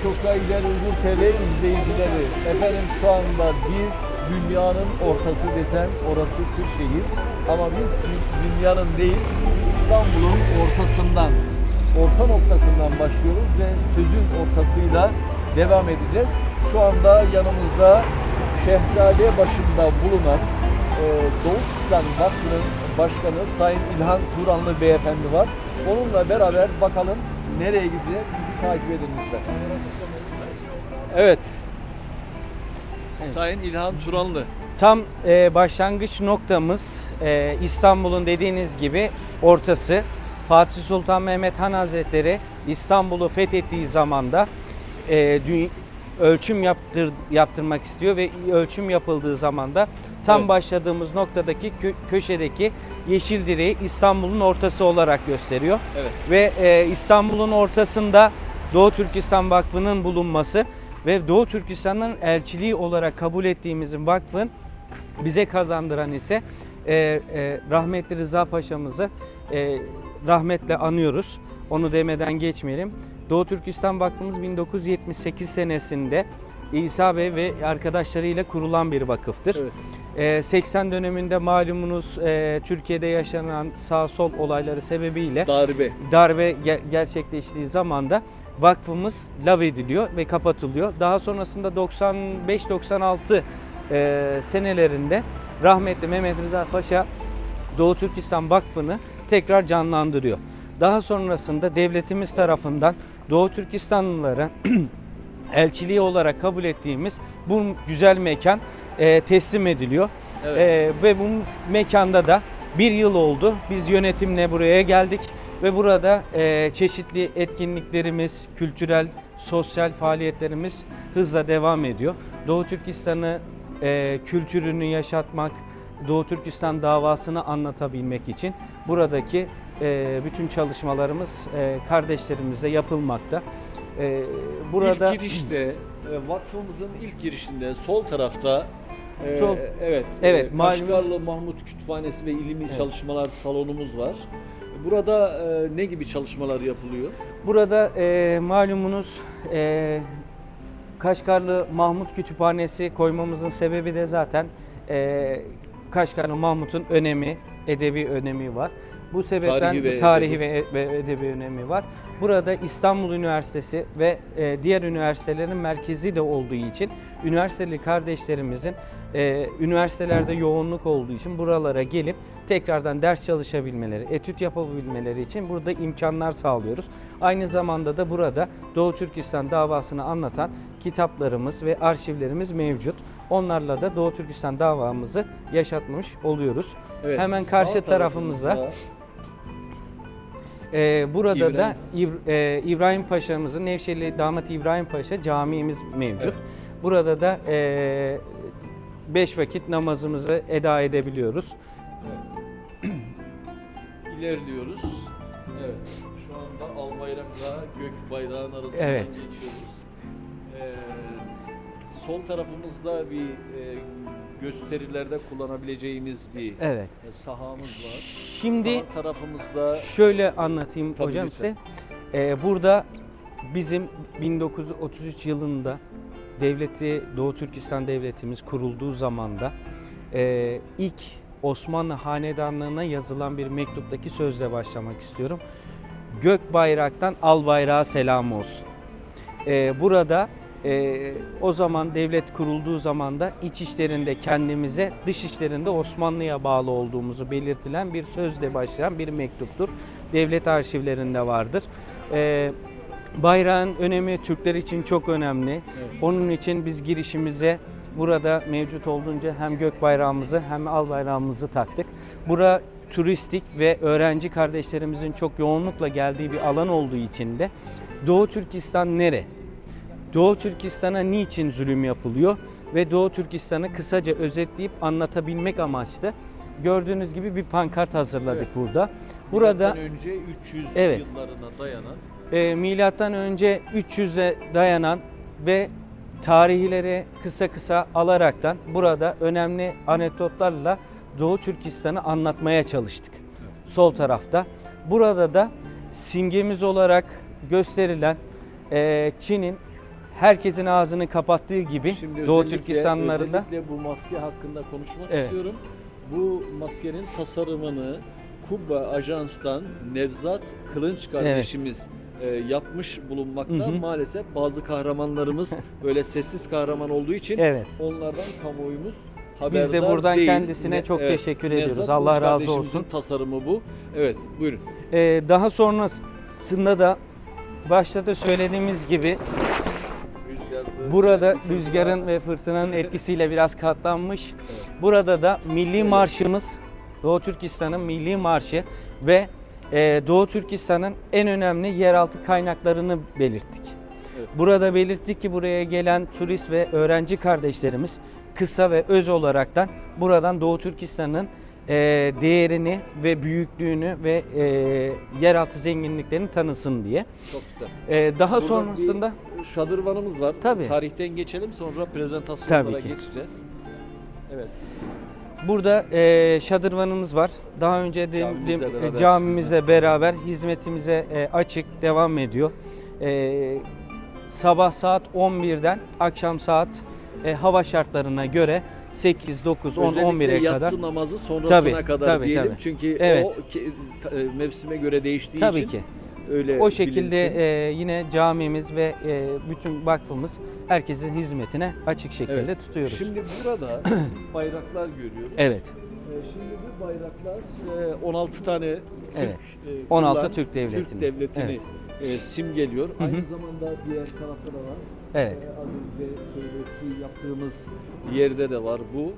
çok saygıdeğer Uygur TV izleyicileri. Efendim şu anda biz dünyanın ortası desem orası Kırşehir. Ama biz dünyanın değil İstanbul'un ortasından, orta noktasından başlıyoruz ve sözün ortasıyla devam edeceğiz. Şu anda yanımızda Şehzade başında bulunan Doğu Türkistan Vakfı'nın başkanı Sayın İlhan Turanlı Beyefendi var. Onunla beraber bakalım nereye gideceğiz? Bizi takip edin lütfen. Evet. Sayın İlhan Turanlı. Tam başlangıç noktamız İstanbul'un dediğiniz gibi ortası. Fatih Sultan Mehmet Han Hazretleri İstanbul'u fethettiği zamanda ölçüm yaptırmak istiyor ve ölçüm yapıldığı zaman da tam başladığımız noktadaki köşedeki yeşil direği İstanbul'un ortası olarak gösteriyor. Evet. Ve İstanbul'un ortasında Doğu Türkistan Vakfı'nın bulunması ve Doğu Türkistan'ın elçiliği olarak kabul ettiğimiz vakfın bize kazandıran ise rahmetli Rıza Paşa'mızı rahmetle anıyoruz. Onu demeden geçmeyelim. Doğu Türkistan Vakfımız 1978 senesinde İsa Bey ve arkadaşlarıyla kurulan bir vakıftır. Evet. 80 döneminde malumunuz Türkiye'de yaşanan sağ sol olayları sebebiyle darbe gerçekleştiği zaman da vakfımız lağvediliyor ve kapatılıyor. Daha sonrasında 95-96 senelerinde rahmetli Mehmet Rıza Paşa Doğu Türkistan Vakfı'nı tekrar canlandırıyor. Daha sonrasında devletimiz tarafından Doğu Türkistanlılara elçiliği olarak kabul ettiğimiz bu güzel mekan teslim ediliyor. Evet. Ve bu mekanda da bir yıl oldu. Biz yönetimle buraya geldik ve burada çeşitli etkinliklerimiz, kültürel, sosyal faaliyetlerimiz hızla devam ediyor. Doğu Türkistan'ı kültürünü yaşatmak, Doğu Türkistan davasını anlatabilmek için buradaki bütün çalışmalarımız kardeşlerimizle yapılmakta. Burada İlk girişte, vakfımızın ilk girişinde sol tarafta Kaşgarlı Mahmut Kütüphanesi ve İlmi Çalışmalar Salonumuz var. Burada ne gibi çalışmalar yapılıyor? Burada malumunuz Kaşgarlı Mahmut Kütüphanesi koymamızın sebebi de zaten Kaşgarlı Mahmut'un önemi, edebi önemi var. Bu sebepten tarihi ve edebi önemi var. Burada İstanbul Üniversitesi ve diğer üniversitelerin merkezi de olduğu için üniversiteli kardeşlerimizin üniversitelerde yoğunluk olduğu için buralara gelip tekrardan ders çalışabilmeleri, etüt yapabilmeleri için burada imkanlar sağlıyoruz. Aynı zamanda da burada Doğu Türkistan davasını anlatan kitaplarımız ve arşivlerimiz mevcut. Onlarla da Doğu Türkistan davamızı yaşatmış oluyoruz. Evet, hemen karşı tarafımızda burada da İbrahim Paşa'mızın, Nevşehirli Damat İbrahim Paşa camimiz mevcut. Evet. Burada da 5 vakit namazımızı eda edebiliyoruz. Evet. İlerliyoruz. Evet. Şu anda al bayrakla gök bayrağın arasından geçiyoruz. Sol tarafımızda bir gösterilerde kullanabileceğimiz bir sahamız var. Şimdi sağ tarafımızda şöyle anlatayım hocam size. Burada bizim 1933 yılında Doğu Türkistan Devletimiz kurulduğu zamanda ilk Osmanlı Hanedanlığı'na yazılan bir mektuptaki sözle başlamak istiyorum. Gök bayraktan al bayrağa selam olsun. Burada o zaman devlet kurulduğu zaman da iç işlerinde kendimize, dış işlerinde Osmanlı'ya bağlı olduğumuzu belirtilen bir sözle başlayan bir mektuptur. Devlet arşivlerinde vardır. Bayrağın önemi Türkler için çok önemli. Evet. Onun için biz girişimize burada mevcut olduğunca hem gök bayrağımızı hem al bayrağımızı taktık. Bura turistik ve öğrenci kardeşlerimizin çok yoğunlukla geldiği bir alan olduğu için de Doğu Türkistan nere? Doğu Türkistan'a niçin zulüm yapılıyor ve Doğu Türkistan'ı kısaca özetleyip anlatabilmek amaçlı gördüğünüz gibi bir pankart hazırladık burada. Burada önce 300 yıllarına dayanan milattan önce 300'e dayanan ve tarihleri kısa alaraktan burada önemli anekdotlarla Doğu Türkistan'ı anlatmaya çalıştık. Sol tarafta. Burada da simgemiz olarak gösterilen Çin'in herkesin ağzını kapattığı gibi Şimdi Doğu özellikle- Türkistanlarında Özellikle bu maske hakkında konuşmak Evet. istiyorum. Bu maskenin tasarımını Kuba Ajans'tan Nevzat Kılınç kardeşimiz yapmış bulunmakta. Hı hı. Maalesef bazı kahramanlarımız böyle sessiz kahraman olduğu için evet. onlardan kamuoyumuz haberdar Biz de buradan değil. kendisine çok teşekkür ediyoruz. Nevzat Allah Kılınç razı kardeşimizin olsun. tasarımı bu. Evet, buyurun. Daha sonrasında da başta da söylediğimiz gibi burada rüzgarın ve fırtınanın etkisiyle biraz katlanmış. Burada da milli marşımız, Doğu Türkistan'ın milli marşı ve Doğu Türkistan'ın en önemli yeraltı kaynaklarını belirttik. Evet. Burada belirttik ki buraya gelen turist ve öğrenci kardeşlerimiz kısa ve öz olaraktan buradan Doğu Türkistan'ın değerini ve büyüklüğünü ve yeraltı zenginliklerini tanısın diye. Çok güzel. Daha Burada sonrasında bir şadırvanımız var. Tabii. Tarihten geçelim, sonra prezentasyonlara Tabii ki. geçeceğiz. Evet. burada şadırvanımız var. Daha önce de Camimizle beraber camimizle beraber hizmetimize açık devam ediyor. Sabah saat 11'den akşam saat hava şartlarına göre 8, 9, 10, Özellikle 11'e kadar. yatsı namazı sonrasına Tabii, kadar tabii, diyelim. tabii. Çünkü Evet. o mevsime göre değiştiği Tabii için ki. öyle O şekilde bilinsin. yine camimiz ve bütün vakfımız herkesin hizmetine açık şekilde Evet. tutuyoruz. Şimdi burada biz bayraklar görüyoruz. Evet. Şimdi bu bayraklar 16 tane Türk, Evet. kurulan 16 Türk devletini. Türk devletini simgeliyor. hı. Aynı zamanda diğer tarafta da var. Evet. Az önce söyleşi yaptığımız yerde de var bu.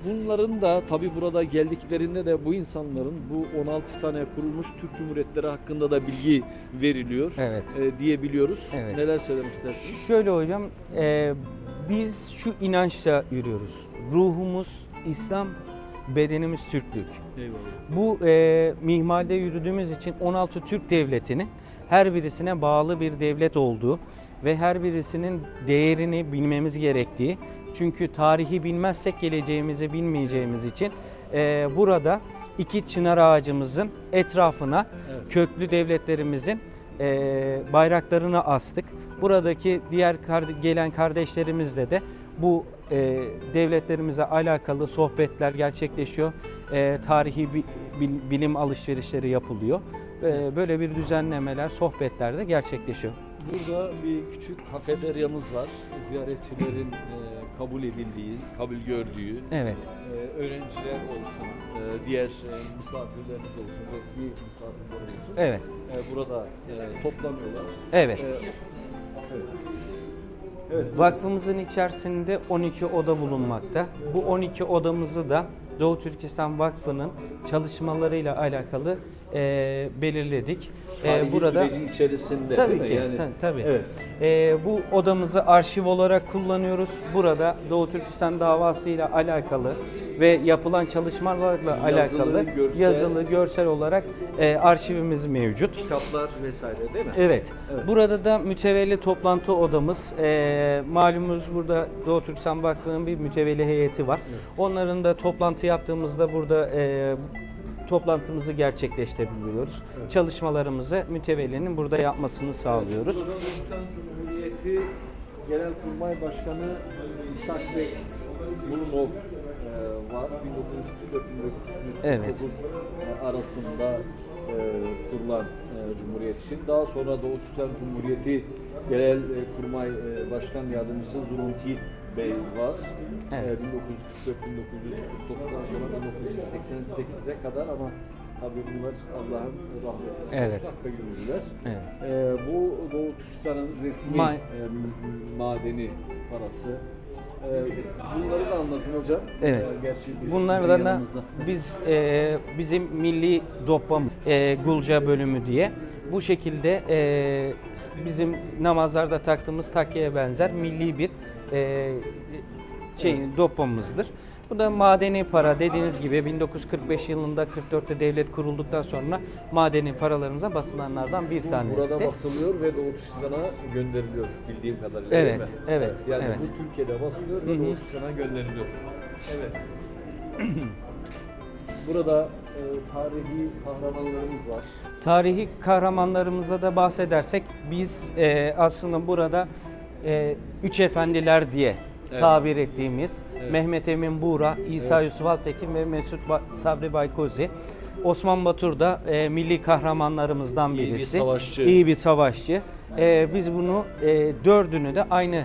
Bunların da tabii burada geldiklerinde de bu insanların bu 16 tane kurulmuş Türk Cumhuriyetleri hakkında da bilgi veriliyor Evet. diyebiliyoruz. Evet. Neler söylemek istersiniz? Şöyle hocam, biz şu inançla yürüyoruz. Ruhumuz İslam, bedenimiz Türklük. Eyvallah. Bu mihmalde yürüdüğümüz için 16 Türk devletinin her birisine bağlı bir devlet olduğu ve her birisinin değerini bilmemiz gerektiği. Çünkü tarihi bilmezsek geleceğimizi bilmeyeceğimiz için burada iki çınar ağacımızın etrafına Evet. köklü devletlerimizin bayraklarını astık. Buradaki diğer gelen kardeşlerimizle de bu devletlerimize alakalı sohbetler gerçekleşiyor. Tarihi bilim alışverişleri yapılıyor. Böyle bir düzenlemeler, sohbetler de gerçekleşiyor. Burada bir küçük kafeteryamız var. Ziyaretçilerin kabul edildiği, kabul gördüğü, Evet. öğrenciler olsun, diğer misafirlerimiz olsun, resmi misafirler olsun. Evet. Burada toplanıyorlar. Evet. Evet. Evet. Vakfımızın içerisinde 12 oda bulunmakta. Bu 12 odamızı da Doğu Türkistan Vakfı'nın çalışmalarıyla alakalı belirledik. Tarihi Burada süreci içerisinde tabii değil mi? ki, Yani, tabii. Evet. Bu odamızı arşiv olarak kullanıyoruz. Burada Doğu Türkistan davasıyla alakalı ve yapılan çalışmalarla Yazılı, alakalı görsel. yazılı, görsel olarak arşivimiz mevcut. Kitaplar vesaire değil mi? Evet. Evet. Burada da mütevelli toplantı odamız. Malumunuz burada Doğu Türkistan Vakfı'nın bir mütevelli heyeti var. Evet. Onların da toplantı yaptığımızda burada toplantımızı gerçekleştirebiliyoruz. Evet. Çalışmalarımızı mütevellinin burada yapmasını sağlıyoruz. Burada Türkistan Cumhuriyeti Genelkurmay Başkanı İshak Bey Bulunov var. 1944-1949 Evet. arasında kurulan Cumhuriyet için. Daha sonra Doğu Türkistan Cumhuriyeti Genelkurmay Başkan Yardımcısı Zurunti Bey var. Evet. 1944-1949'dan sonra 1988'e kadar ama tabii bunlar Allah'ın rahmeti. Evet. Hakka yürüdüler. Evet. Bu Doğu Türkistan'ın resmi madeni parası. Bunları da anlatın hocam. Evet. Gerçi biz Bunlardan sizin da yanınızda. bizim milli doppamız Gulca bölümü diye bu şekilde bizim namazlarda taktığımız takkeye benzer milli bir doppamızdır. Bu da madeni para, dediğiniz gibi 1945 yılında 44'te devlet kurulduktan sonra madeni paralarımıza basılanlardan bir tanesi. Burada basılıyor ve Doğu Türkistan'a gönderiliyor bildiğim kadarıyla, Evet, değil mi? evet, Yani evet. bu Türkiye'de basılıyor ve Hı hı. Doğu Türkistan'a gönderiliyor. Evet. Burada tarihi kahramanlarımız var. Tarihi kahramanlarımıza da bahsedersek biz aslında burada üç efendiler diye tabir ettiğimiz Mehmet Emin Buğra, İsa Yusuf Alptekin ve Mesut Sabri Baykozi. Osman Batur da milli kahramanlarımızdan birisi. İyi bir savaşçı. İyi bir savaşçı. Biz bunu dördünü de aynı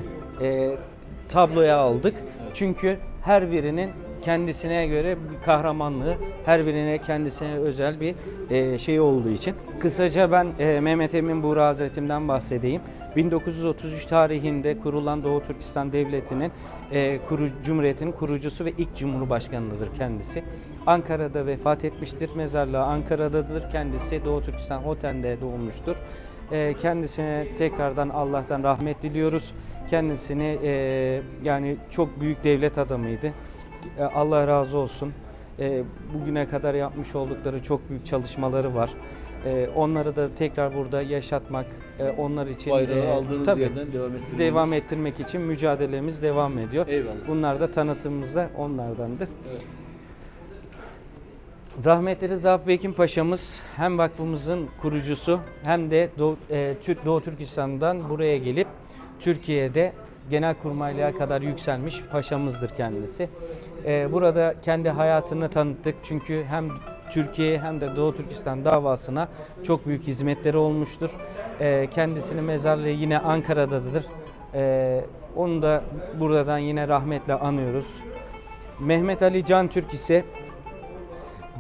tabloya aldık. Çünkü her birinin kendisine göre bir kahramanlığı, her birine kendisine özel bir şey olduğu için. Kısaca ben Mehmet Emin Buğra Hazretim'den bahsedeyim. 1933 tarihinde kurulan Doğu Türkistan Devleti'nin Cumhuriyeti'nin kurucusu ve ilk Cumhurbaşkanı'dır kendisi. Ankara'da vefat etmiştir. Mezarlığı Ankara'dadır. Kendisi Doğu Türkistan Hoten'de doğmuştur. Kendisine tekrardan Allah'tan rahmet diliyoruz. Kendisini yani çok büyük devlet adamıydı. Allah razı olsun. Bugüne kadar yapmış oldukları çok büyük çalışmaları var. Onları da tekrar burada yaşatmak, onlar için Bayrağı aldığınız tabii, yerden devam ettirmek için mücadelemiz devam ediyor. Eyvallah. Bunlar da tanıtımımızda onlardandır. Evet. Rahmetli Rıza Pekin Paşa'mız hem vakfımızın kurucusu hem de Doğu Türkistan'dan buraya gelip Türkiye'de Genelkurmaylığa kadar yükselmiş paşamızdır kendisi. Burada kendi hayatını tanıttık çünkü hem Türkiye hem de Doğu Türkistan davasına çok büyük hizmetleri olmuştur. Kendisinin mezarlığı yine Ankara'dadır. Onu da buradan yine rahmetle anıyoruz. Mehmet Ali Can Türk ise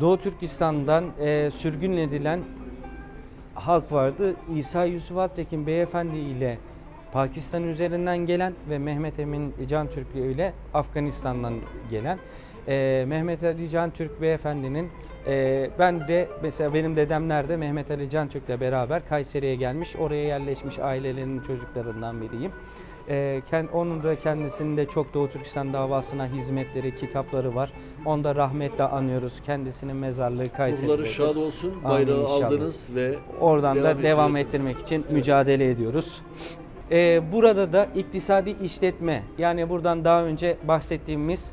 Doğu Türkistan'dan sürgün edilen halk vardı. İsa Yusuf Alptekin Beyefendi ile Pakistan üzerinden gelen ve Mehmet Emin Can Türk ile Afganistan'dan gelen Mehmet Ali Can Türk Beyefendinin ben de mesela benim dedemler de Mehmet Ali Can Türk'le beraber Kayseri'ye gelmiş, oraya yerleşmiş ailelerinin çocuklarından biriyim. Onun da kendisinin de çok Doğu Türkistan davasına hizmetleri, kitapları var. Onu da rahmetle anıyoruz. Kendisinin mezarlığı Kayseri'de. Ruhları şad olsun. Bayrağı aldınız ve oradan da devam ettiriyorsunuz. ettirmek için mücadele ediyoruz. Burada da iktisadi işletme, yani buradan daha önce bahsettiğimiz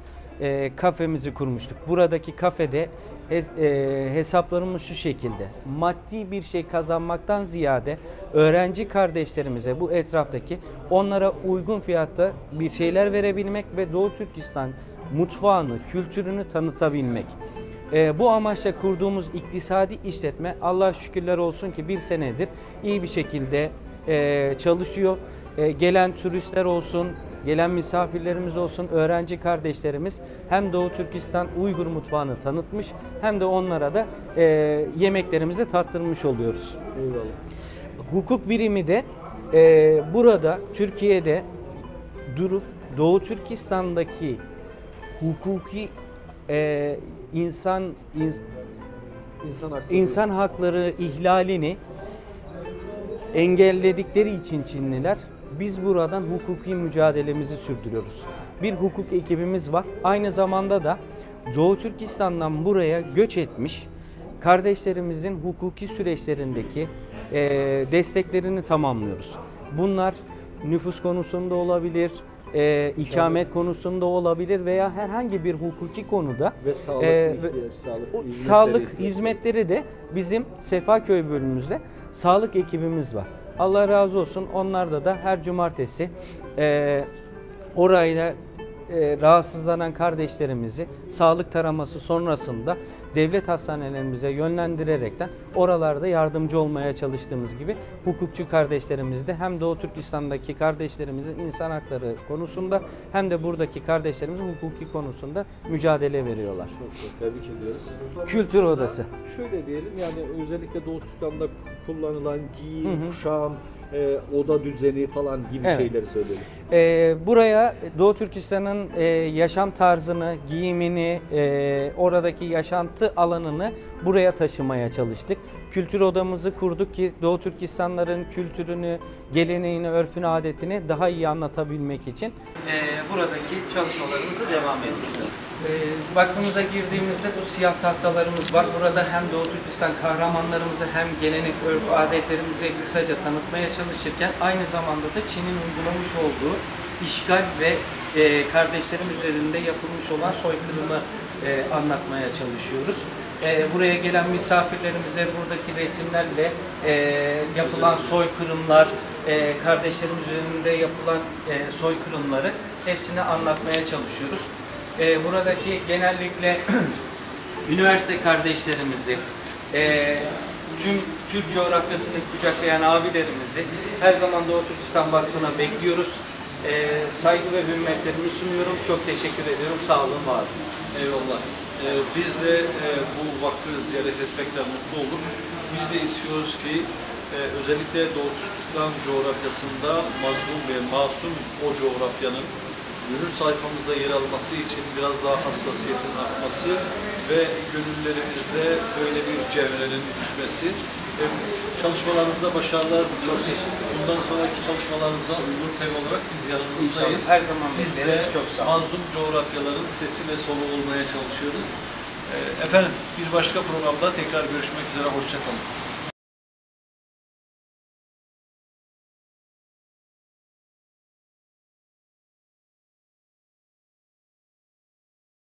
kafemizi kurmuştuk. Buradaki kafede hesaplarımız şu şekilde: maddi bir şey kazanmaktan ziyade öğrenci kardeşlerimize, bu etraftaki, onlara uygun fiyatta bir şeyler verebilmek ve Doğu Türkistan mutfağını, kültürünü tanıtabilmek. Bu amaçla kurduğumuz iktisadi işletme, Allah şükürler olsun ki bir senedir iyi bir şekilde çalışıyor. Gelen turistler olsun, gelen misafirlerimiz olsun, öğrenci kardeşlerimiz hem Doğu Türkistan Uygur mutfağını tanıtmış hem de onlara da yemeklerimizi tattırmış oluyoruz. Eyvallah. Hukuk birimi de burada Türkiye'de durup Doğu Türkistan'daki hukuki insan hakları ihlalini engelledikleri için Çinliler, biz buradan hukuki mücadelemizi sürdürüyoruz. Bir hukuk ekibimiz var. Aynı zamanda da Doğu Türkistan'dan buraya göç etmiş kardeşlerimizin hukuki süreçlerindeki desteklerini tamamlıyoruz. Bunlar nüfus konusunda olabilir, ikamet konusunda olabilir veya herhangi bir hukuki konuda Ve sağlık hizmetleri de bizim Sefaköy bölümümüzde sağlık ekibimiz var. Allah razı olsun, onlarda da her cumartesi orayla rahatsızlanan kardeşlerimizi sağlık taraması sonrasında devlet hastanelerimize yönlendirerekten oralarda yardımcı olmaya çalıştığımız gibi hukukçu kardeşlerimiz de hem Doğu Türkistan'daki kardeşlerimizin insan hakları konusunda hem de buradaki kardeşlerimizin hukuki konusunda mücadele veriyorlar. Çok tebrik ediyoruz. Kültür Odası. Şöyle diyelim, yani özellikle Doğu Türkistan'da kullanılan giyim, kuşam, oda düzeni falan gibi şeyleri söyleyelim. Buraya Doğu Türkistan'ın yaşam tarzını, giyimini, oradaki yaşantı alanını buraya taşımaya çalıştık. Kültür odamızı kurduk ki Doğu Türkistanların kültürünü, geleneğini, örfünü, adetini daha iyi anlatabilmek için buradaki çalışmalarımızı devam ediyoruz. Vakfımıza girdiğimizde bu siyah tahtalarımız var. Burada hem Doğu Türkistan kahramanlarımızı hem gelenek, örf, adetlerimizi kısaca tanıtmaya çalışırken aynı zamanda da Çin'in uygulamış olduğu işgal ve kardeşlerim üzerinde yapılmış olan soykırımı anlatmaya çalışıyoruz. buraya gelen misafirlerimize buradaki resimlerle yapılan soykırımlar, kardeşlerimiz üzerinde yapılan soykırımları hepsini anlatmaya çalışıyoruz. Buradaki genellikle üniversite kardeşlerimizi, tüm Türk coğrafyasını kucaklayan abilerimizi her zaman Doğu Türkistan Vakfı'na bekliyoruz. Saygı ve hürmetlerimi sunuyorum. Çok teşekkür ediyorum. Sağ olun, var olun. Eyvallah. Biz de bu vakfı ziyaret etmekten mutlu olduk. Biz de istiyoruz ki özellikle Doğu Türkistan coğrafyasında mazlum ve masum o coğrafyanın gönül sayfamızda yer alması için biraz daha hassasiyetin artması ve gönüllerimizde böyle bir cevherenin düşmesi. Çalışmalarınızda başarılar diliyoruz. Bundan sonraki çalışmalarınızda uygun tem olarak biz yanınızdayız. İnşallah, her zaman biz de bekleriz. Çok sağ olun. mazlum coğrafyaların sesi ve solu olmaya çalışıyoruz. Efendim bir başka programda tekrar görüşmek üzere. Hoşça kalın.